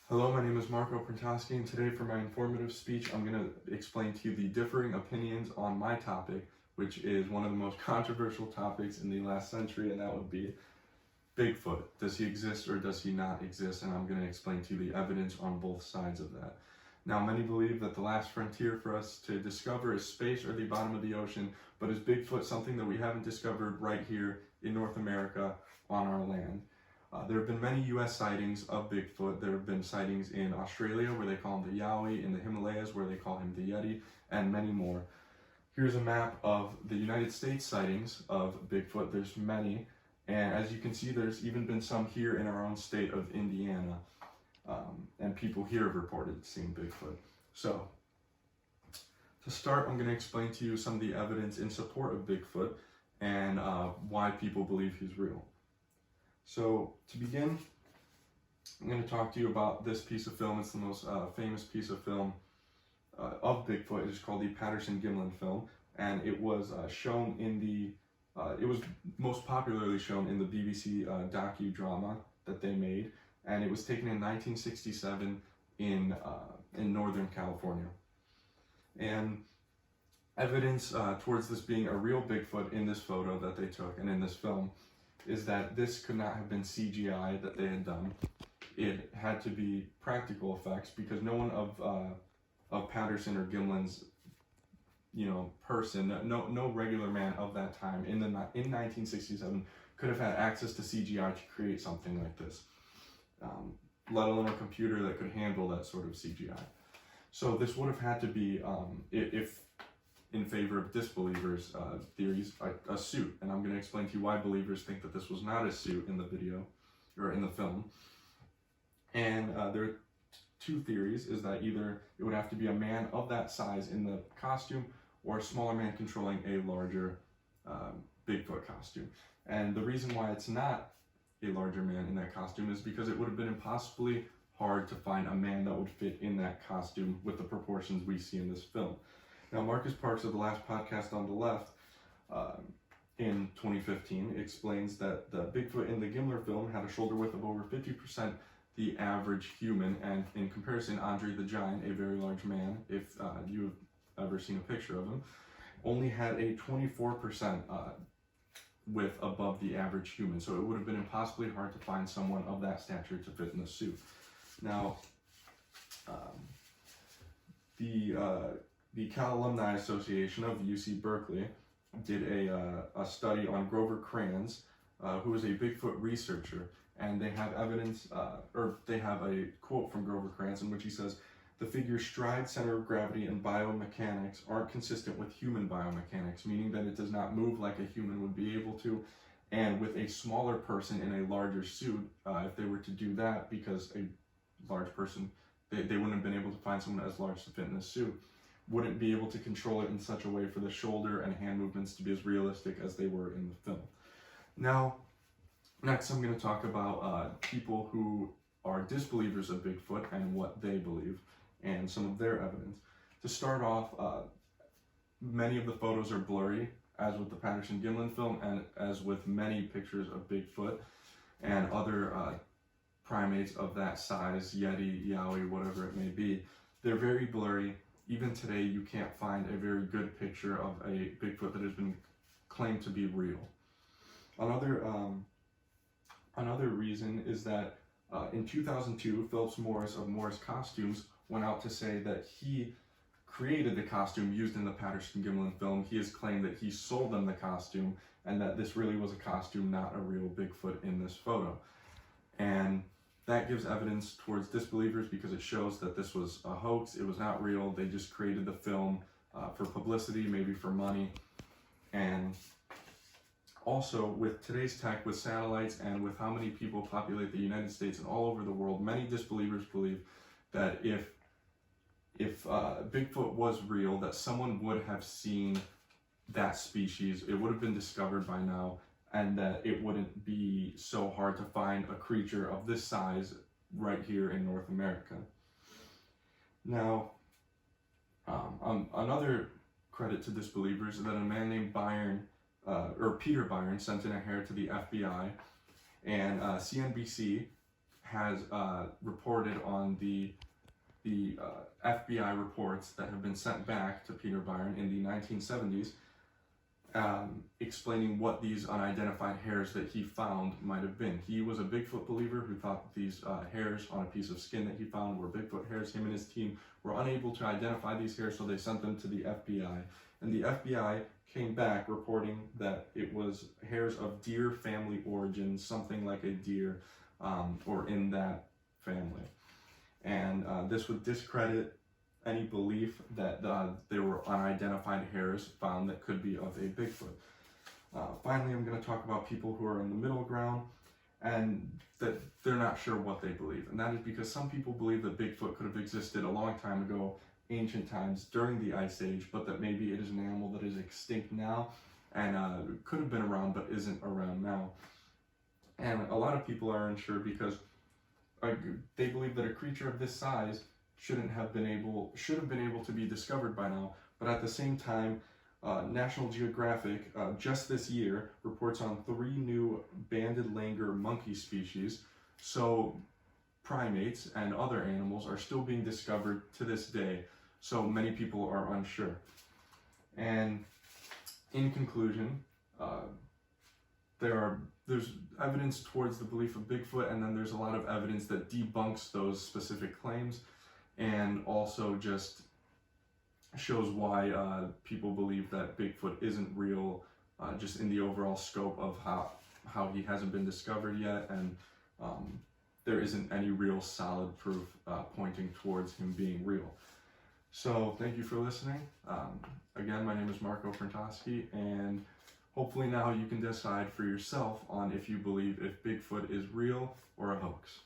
Hello, my name is Marco Prantowski, and today for my informative speech, I'm going to explain to you the differing opinions on my topic, which is one of the most controversial topics in the last century, and that would be Bigfoot. Does he exist or does he not exist? And I'm going to explain to you the evidence on both sides of that. Now, many believe that the last frontier for us to discover is space or the bottom of the ocean, but is Bigfoot something that we haven't discovered right here in North America on our land? There have been many U.S. sightings of Bigfoot. There have been sightings in Australia where they call him the Yowie, in the Himalayas where they call him the Yeti, and many more. Here's a map of the United States sightings of Bigfoot. There's many, and as you can see, there's even been some here in our own state of Indiana, and people here have reported seeing Bigfoot. So, to start, I'm going to explain to you some of the evidence in support of Bigfoot and why people believe he's real. So, to begin, I'm going to talk to you about this piece of film. It's the most famous piece of film of Bigfoot. It is called the Patterson-Gimlin film, and it was shown in the, it was most popularly shown in the BBC docudrama that they made, and it was taken in 1967 in Northern California. And evidence towards this being a real Bigfoot in this photo that they took and in this film is that this could not have been CGI that they had done. It had to be practical effects because no one of Patterson or Gimlin's, person, no regular man of that time in 1967 could have had access to CGI to create something like this, let alone a computer that could handle that sort of CGI. So this would have had to be, if in favor of disbelievers' theories, a suit. And I'm going to explain to you why believers think that this was not a suit in the video, or in the film. And there are two theories, is that either it would have to be a man of that size in the costume, or a smaller man controlling a larger Bigfoot costume. And the reason why it's not a larger man in that costume is because it would have been impossibly hard to find a man that would fit in that costume with the proportions we see in this film. Now, Marcus Parks of the last podcast on the left, in 2015, explains that the Bigfoot in the Gimler film had a shoulder width of over 50% the average human, and in comparison, Andre the Giant, a very large man, if you've ever seen a picture of him, only had a 24% width above the average human, so it would have been impossibly hard to find someone of that stature to fit in the suit. Now, the Cal Alumni Association of UC Berkeley did a study on Grover Kranz, who is a Bigfoot researcher, and they have evidence, or they have a quote from Grover Kranz in which he says, "The figure's stride, center of gravity, and biomechanics aren't consistent with human biomechanics, meaning that it does not move like a human would be able to, and with a smaller person in a larger suit, if they were to do that, because a large person, they wouldn't have been able to find someone as large to fit in a suit, wouldn't be able to control it in such a way for the shoulder and hand movements to be as realistic as they were in the film." Now, next I'm going to talk about people who are disbelievers of Bigfoot and what they believe, and some of their evidence. To start off, many of the photos are blurry, as with the Patterson-Gimlin film, and as with many pictures of Bigfoot and other primates of that size, Yeti, Yowie, whatever it may be. They're very blurry. Even today, you can't find a very good picture of a Bigfoot that has been claimed to be real. Another reason is that in 2002, Phillips Morris of Morris Costumes went out to say that he created the costume used in the Patterson-Gimlin film. He has claimed that he sold them the costume and that this really was a costume, not a real Bigfoot in this photo. And that gives evidence towards disbelievers because it shows that this was a hoax, it was not real, they just created the film for publicity, maybe for money. And also, with today's tech, with satellites, and with how many people populate the United States and all over the world, many disbelievers believe that if Bigfoot was real, that someone would have seen that species, it would have been discovered by now, and that it wouldn't be so hard to find a creature of this size right here in North America. Now, another credit to disbelievers is that a man named Peter Byron sent in a hair to the FBI, and CNBC has reported on the FBI reports that have been sent back to Peter Byron in the 1970s, explaining what these unidentified hairs that he found might have been. He was a Bigfoot believer who thought that these hairs on a piece of skin that he found were Bigfoot hairs. Him and his team were unable to identify these hairs, so they sent them to the FBI. And the FBI came back reporting that it was hairs of deer family origin, something like a deer, or in that family. And this would discredit any belief that there were unidentified hairs found that could be of a Bigfoot. Finally, I'm going to talk about people who are in the middle ground and that they're not sure what they believe. And that is because some people believe that Bigfoot could have existed a long time ago, ancient times, during the Ice Age, but that maybe it is an animal that is extinct now and could have been around but isn't around now. And a lot of people are unsure because they believe that a creature of this size should have been able to be discovered by now, but at the same time, National Geographic just this year reports on 3 new banded langur monkey species. So primates and other animals are still being discovered to this day, so many people are unsure. And in conclusion, there's evidence towards the belief of Bigfoot, and then there's a lot of evidence that debunks those specific claims, and also just shows why people believe that Bigfoot isn't real, just in the overall scope of how he hasn't been discovered yet, and there isn't any real solid proof pointing towards him being real. So thank you for listening. Again, my name is Marco Prantosky, and hopefully now you can decide for yourself on if you believe if Bigfoot is real or a hoax.